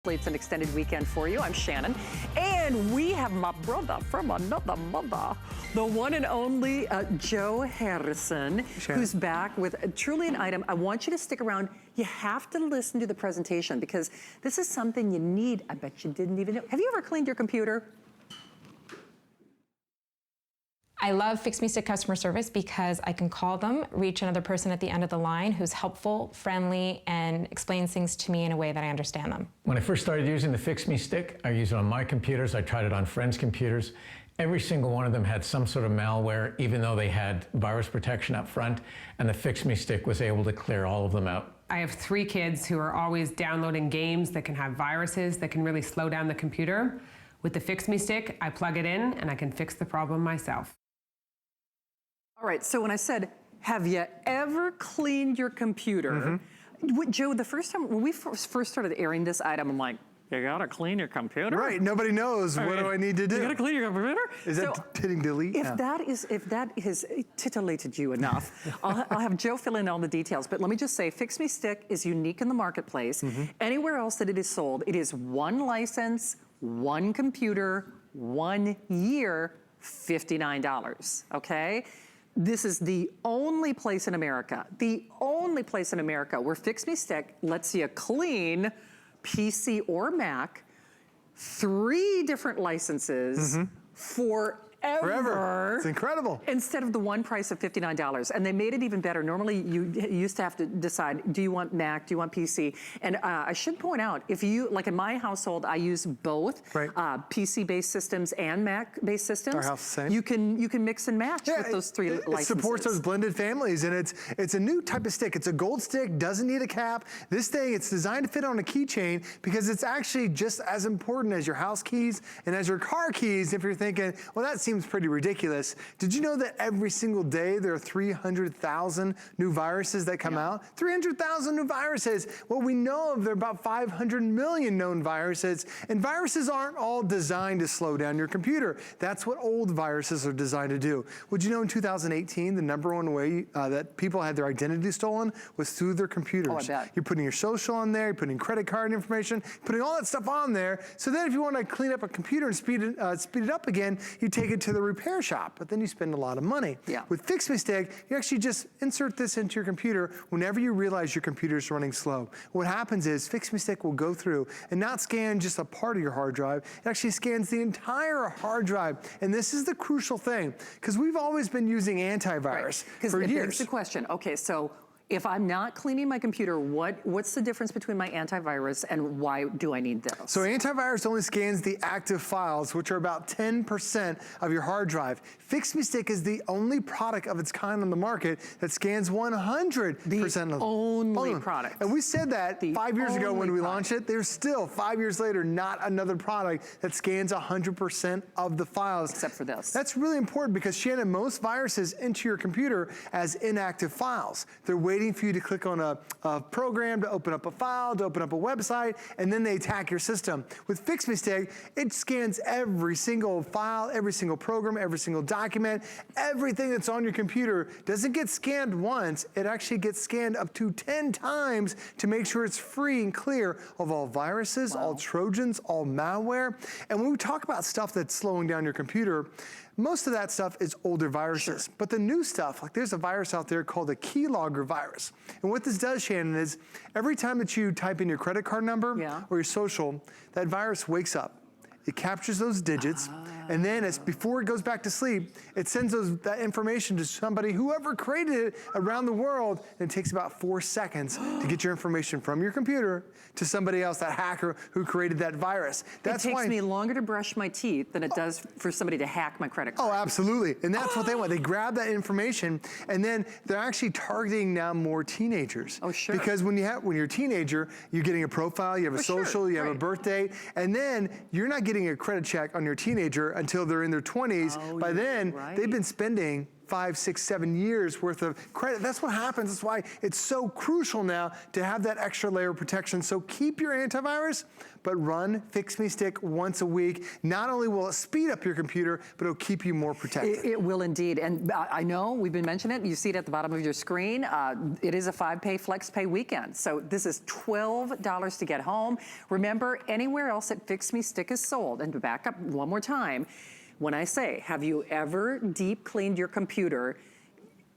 It's an extended weekend for you. I'm Shannon. And we have my brother from another mother, the one and only Joe Harrison, who's back with truly an item. I want you to stick around. You have to listen to the presentation because this is something you need. I bet you didn't even know. Have you ever cleaned your computer? I love FixMeStick customer service because I can call them, reach another person at the end of the line who's helpful, friendly, and explains things to me in a way that I understand them. When I first started using the FixMeStick, I used it on my computers, I tried it on friends' computers. Every single one of them had some sort of malware, even though they had virus protection up front, and the FixMeStick was able to clear all of them out. I have 3 kids who are always downloading games that can have viruses that can really slow down the computer. With the FixMeStick, I plug it in and I can fix the problem myself. All right, so when I said, have you ever cleaned your computer? Joe, the first time, when we first started airing this item, I'm like, you gotta clean your computer? Right, nobody knows. What do I need to do? You gotta clean your computer? Is that hitting delete? If that has titillated you enough, I'll have Joe fill in all the details, but let me just say, FixMeStick is unique in the marketplace. Anywhere else that it is sold, it is 1 license, 1 computer, 1 year, $59, okay? This is the only place in America, where FixMeStick lets you clean PC or Mac, 3 different licenses forever. It's incredible. Instead of the one price of $59. And they made it even better. Normally, you used to have to decide, do you want Mac, do you want PC? And I should point out, if you, like in my household, I use both PC-based systems and Mac-based systems. Our house, same. You can mix and match with those 3 licenses. It supports those blended families, and it's a new type of stick. It's a gold stick, doesn't need a cap. This thing, it's designed to fit on a keychain because it's actually just as important as your house keys and as your car keys. If you're thinking, well, that seems pretty ridiculous. Did you know that every single day there are 300,000 new viruses that come out? 300,000 new viruses. What we know of, there are about 500 million known viruses, and viruses aren't all designed to slow down your computer. That's what old viruses are designed to do. Would you know in 2018, the #1 way that people had their identity stolen was through their computers? Oh, I bet. You're putting your social on there, you're putting credit card information, putting all that stuff on there, so then if you want to clean up a computer and speed it up again, you take it to the repair shop, but then you spend a lot of money. With FixMeStick, you actually just insert this into your computer whenever you realize your computer's running slow. What happens is FixMeStick will go through and not scan just a part of your hard drive, it actually scans the entire hard drive. And this is the crucial thing, because we've always been using antivirus for years. Here's the question, okay, so if I'm not cleaning my computer, what's the difference between my antivirus and why do I need this? So antivirus only scans the active files, which are about 10% of your hard drive. FixMeStick is the only product of its kind on the market that scans 100% of the only product. And we said that 5 years ago when we launched it. There's still, 5 years later, not another product that scans 100% of the files. Except for this. That's really important because, Shannon, most viruses enter your computer as inactive files. They're waiting for you to click on a program to open up a file, to open up a website, and then they attack your system. With FixMeStick, it scans every single file, every single program, every single document, everything that's on your computer doesn't get scanned once, it actually gets scanned up to 10 times to make sure it's free and clear of all viruses, all Trojans, all malware. And when we talk about stuff that's slowing down your computer, most of that stuff is older viruses. But the new stuff, like there's a virus out there called a keylogger virus. And what this does, Shannon, is every time that you type in your credit card number or your social, that virus wakes up. It captures those digits, and then before it goes back to sleep, it sends that information to somebody, whoever created it around the world, and it takes about 4 seconds to get your information from your computer to somebody else, that hacker who created that virus. It takes me longer to brush my teeth than it does for somebody to hack my credit card. Oh, absolutely. And that's what they want. They grab that information, and then they're actually targeting now more teenagers. Oh, sure. Because when you're a teenager, you're getting a profile, you have a social, you have a birth date, and then you're not getting a credit check on your teenager until they're in their 20s. By then, they've been spending 5, 6, 7 years worth of credit. That's what happens. That's why it's so crucial now to have that extra layer of protection. So keep your antivirus, but run FixMeStick once a week. Not only will it speed up your computer, but it'll keep you more protected. It will indeed. And I know we've been mentioning it. You see it at the bottom of your screen. It is a 5-pay FlexPay weekend. So this is $12 to get home. Remember, anywhere else that FixMeStick is sold, and to back up one more time, when I say, have you ever deep cleaned your computer?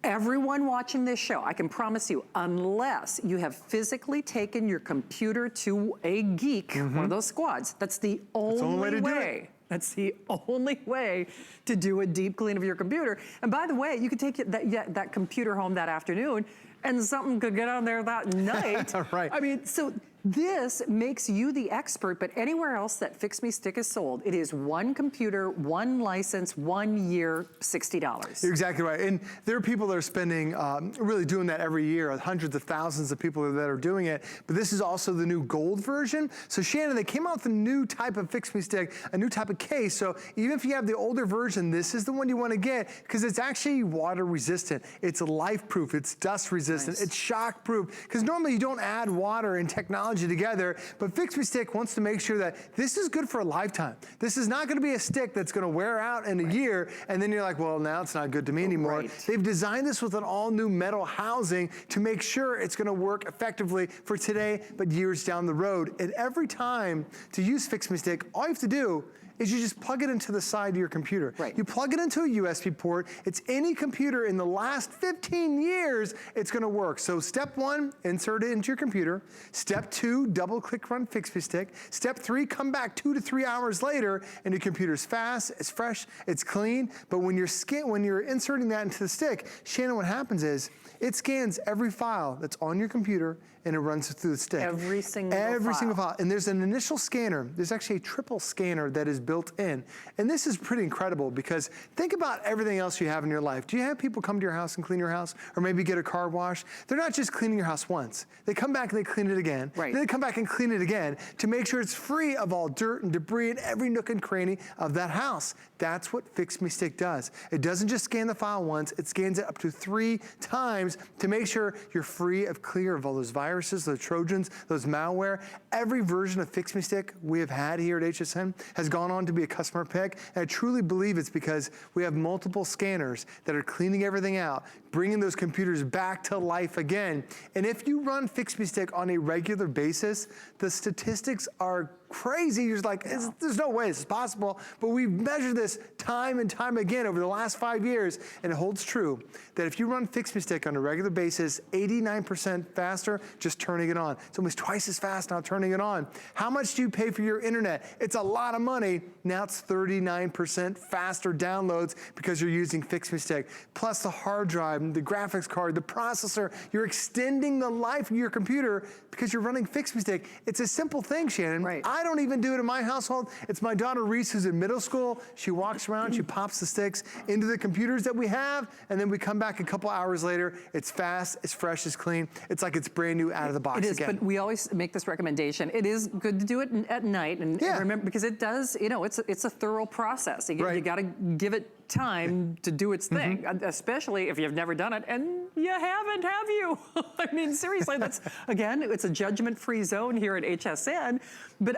Everyone watching this show, I can promise you, unless you have physically taken your computer to a geek, one of those squads, that's the only way. That's the only way to do a deep clean of your computer. And by the way, you could take that computer home that afternoon and something could get on there that night. Right. I mean, so this makes you the expert, but anywhere else that FixMeStick is sold, it is one computer, one license, 1 year, $60. You're exactly right. And there are people that are spending, really doing that every year, hundreds of thousands of people that are doing it. But this is also the new gold version. So Shannon, they came out with a new type of FixMeStick, a new type of case. So even if you have the older version, this is the one you want to get because it's actually water resistant. It's life-proof. It's dust resistant. It's shock-proof. Because normally you don't add water and technology together, but FixMeStick wants to make sure that this is good for a lifetime. This is not going to be a stick that's going to wear out in a year, and then you're like, well, now it's not good to me anymore. They've designed this with an all-new metal housing to make sure it's going to work effectively for today, but years down the road. And every time to use FixMeStick, all you have to do is you just plug it into the side of your computer. You plug it into a USB port. It's any computer in the last 15 years, it's gonna work. So step 1, insert it into your computer. Step 2, double click run FixMeStick. Step 3, come back 2 to 3 hours later and your computer's fast, it's fresh, it's clean. But when you're inserting that into the stick, Shannon, what happens is it scans every file that's on your computer and it runs through the stick. Every single file. And there's an initial scanner. There's actually a triple scanner that is built in. And this is pretty incredible because think about everything else you have in your life. Do you have people come to your house and clean your house or maybe get a car wash? They're not just cleaning your house once. They come back and they clean it again. Then they come back and clean it again to make sure it's free of all dirt and debris in every nook and cranny of that house. That's what FixMeStick does. It doesn't just scan the file once, it scans it up to 3 times to make sure you're free of clear of all those viruses, those Trojans, those malware. Every version of FixMeStick we have had here at HSN has gone on to be a customer pick, and I truly believe it's because we have multiple scanners that are cleaning everything out, bringing those computers back to life again. And if you run FixMeStick on a regular basis, the statistics are crazy. You're just like, there's no way this is possible. But we've measured this time and time again over the last 5 years, and it holds true that if you run FixMeStick on a regular basis, 89% faster just turning it on. It's almost twice as fast now turning it on. How much do you pay for your internet? It's a lot of money. Now it's 39% faster downloads because you're using FixMeStick. Plus the hard drive, the graphics card, the processor. You're extending the life of your computer because you're running FixMeStick. It's a simple thing, Shannon. I don't even do it in my household. It's my daughter Reese who's in middle school. She walks around, she pops the sticks into the computers that we have, and then we come back a couple hours later. It's fast, it's fresh, it's clean. It's like it's brand new out of the box again. It is, but we always make this recommendation. It is good to do it at night, and remember, because it does, you know, it's a thorough process. You got to give it time to do its thing, especially if you've never done it, and you haven't, have you? I mean, seriously, that's, again, it's a judgment-free zone here at HSN, but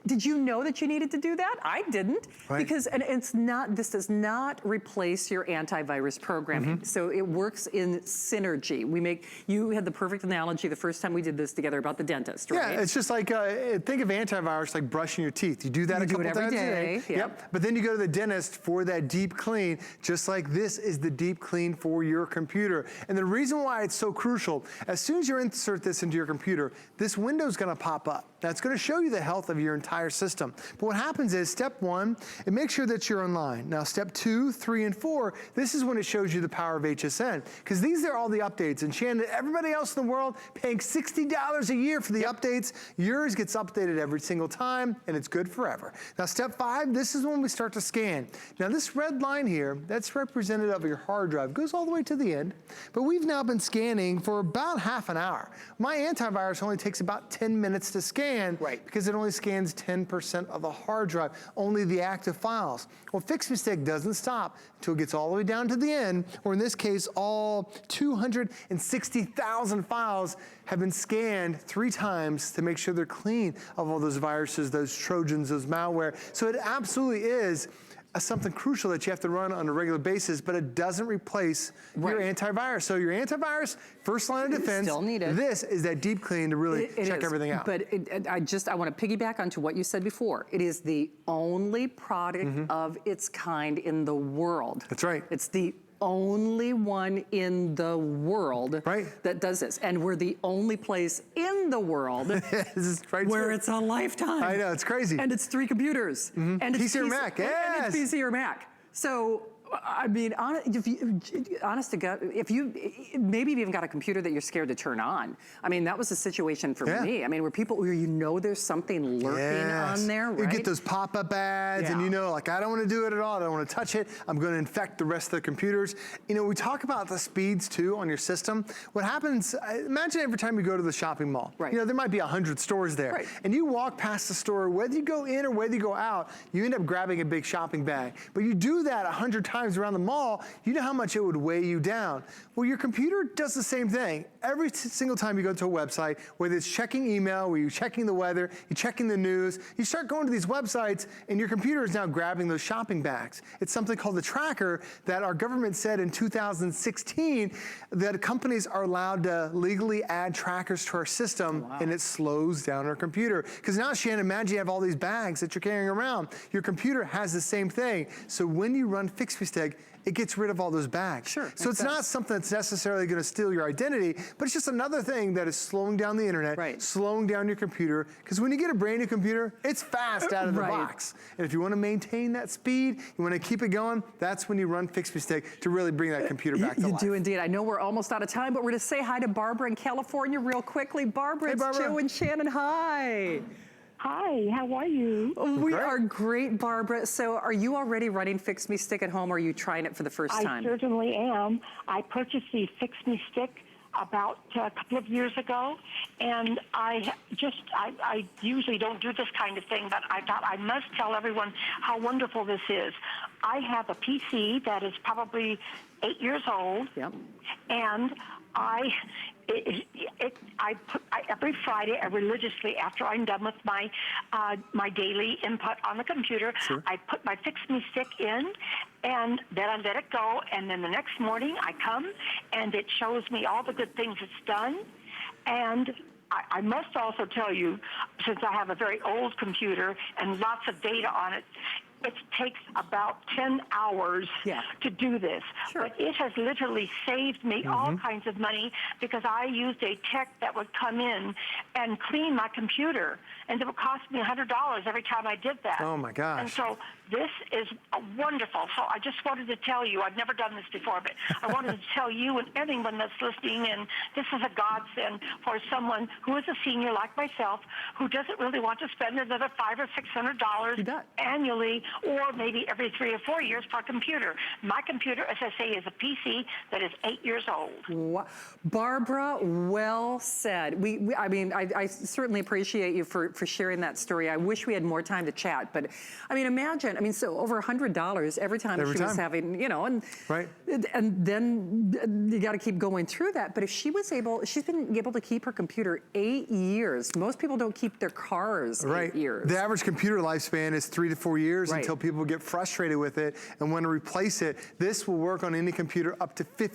did you know that you needed to do that? I didn't, because, and it's not, this does not replace your antivirus programming. So it works in synergy. You had the perfect analogy the first time we did this together about the dentist, right? Yeah, it's just like, think of antivirus like brushing your teeth. You do that a couple times a day. But then you go to the dentist for that deep clean, just like this is the deep clean for your computer. And the reason why it's so crucial, as soon as you insert this into your computer, this window's gonna pop up. Now it's gonna show you the health of your entire system. But what happens is, step 1, it makes sure that you're online. Now step 2, 3, and 4, this is when it shows you the power of HSN. Because these are all the updates. And Shannon, everybody else in the world paying $60 a year for the updates, yours gets updated every single time, and it's good forever. Now step 5, this is when we start to scan. Now this red line here, that's representative of your hard drive. It goes all the way to the end. But we've now been scanning for about half an hour. My antivirus only takes about 10 minutes to scan, because it only scans 10% of the hard drive, only the active files. Well, FixMeStick doesn't stop until it gets all the way down to the end, or in this case, all 260,000 files have been scanned 3 times to make sure they're clean of all those viruses, those Trojans, those malware. So it absolutely is something crucial that you have to run on a regular basis, but it doesn't replace your antivirus. So your antivirus, first line of defense, still needed. This is that deep clean to really check everything out. But I want to piggyback onto what you said before. It is the only product of its kind in the world. That's right. It's the only one in the world that does this. And we're the only place in the world where it's a lifetime. I know, it's crazy. And it's 3 computers. And it's PC or Mac, and it's PC or Mac. So, I mean, honest to God, if you, maybe you've even got a computer that you're scared to turn on. I mean, that was the situation for me. I mean, where you know there's something lurking on there, right? You get those pop-up ads and you know, like, I don't want to do it at all. I don't want to touch it. I'm going to infect the rest of the computers. You know, we talk about the speeds too on your system. What happens, imagine every time you go to the shopping mall. You know, there might be 100 stores there. And you walk past the store, whether you go in or whether you go out, you end up grabbing a big shopping bag. But you do that 100 times around the mall, you know how much it would weigh you down. Well, your computer does the same thing. Every single time you go to a website, whether it's checking email, where you're checking the weather, you're checking the news, you start going to these websites and your computer is now grabbing those shopping bags. It's something called the tracker that our government said in 2016 that companies are allowed to legally add trackers to our system and it slows down our computer. Because now, Shannon, imagine you have all these bags that you're carrying around. Your computer has the same thing. So when you run FixMeStick, it gets rid of all those bags. So it's not something that's necessarily going to steal your identity, but it's just another thing that is slowing down the internet, slowing down your computer. Because when you get a brand new computer, it's fast out of the box. And if you want to maintain that speed, you want to keep it going, that's when you run FixMeStick to really bring that computer back to life. You do indeed. I know we're almost out of time, but we're going to say hi to Barbara in California real quickly. Barbara, hey, it's Joe and Shannon. Hi. Hi, how are you? We are great, Barbara. So are you already running FixMeStick at home, or are you trying it for the first time? I certainly am. I purchased the FixMeStick about a couple of years ago, and I usually don't do this kind of thing, but I thought I must tell everyone how wonderful this is. I have a PC that is probably 8 years old, and every Friday, religiously, after I'm done with my my daily input on the computer, I put my FixMeStick in, and then I let it go, and then the next morning I come, and it shows me all the good things it's done. And I must also tell you, since I have a very old computer and lots of data on it, it takes about 10 hours to do this. But it has literally saved me all kinds of money because I used a tech that would come in and clean my computer. And it would cost me $100 every time I did that. Oh, my gosh. And so this is wonderful. So I just wanted to tell you, I've never done this before, but I wanted to tell you and anyone that's listening, and this is a godsend for someone who is a senior like myself who doesn't really want to spend another $500 or $600 annually, or maybe every 3 or 4 years for a computer. My computer, as I say, is a PC that is 8 years old. Barbara, well said. I mean, I certainly appreciate you for sharing that story. I wish we had more time to chat, but I mean, imagine, so over $100 every time she was having, you know, and then you got to keep going through that. But if she's been able to keep her computer 8 years. Most people don't keep their cars 8 years. The average computer lifespan is 3 to 4 years until people get frustrated with it and want to replace it. This will work on any computer up to 50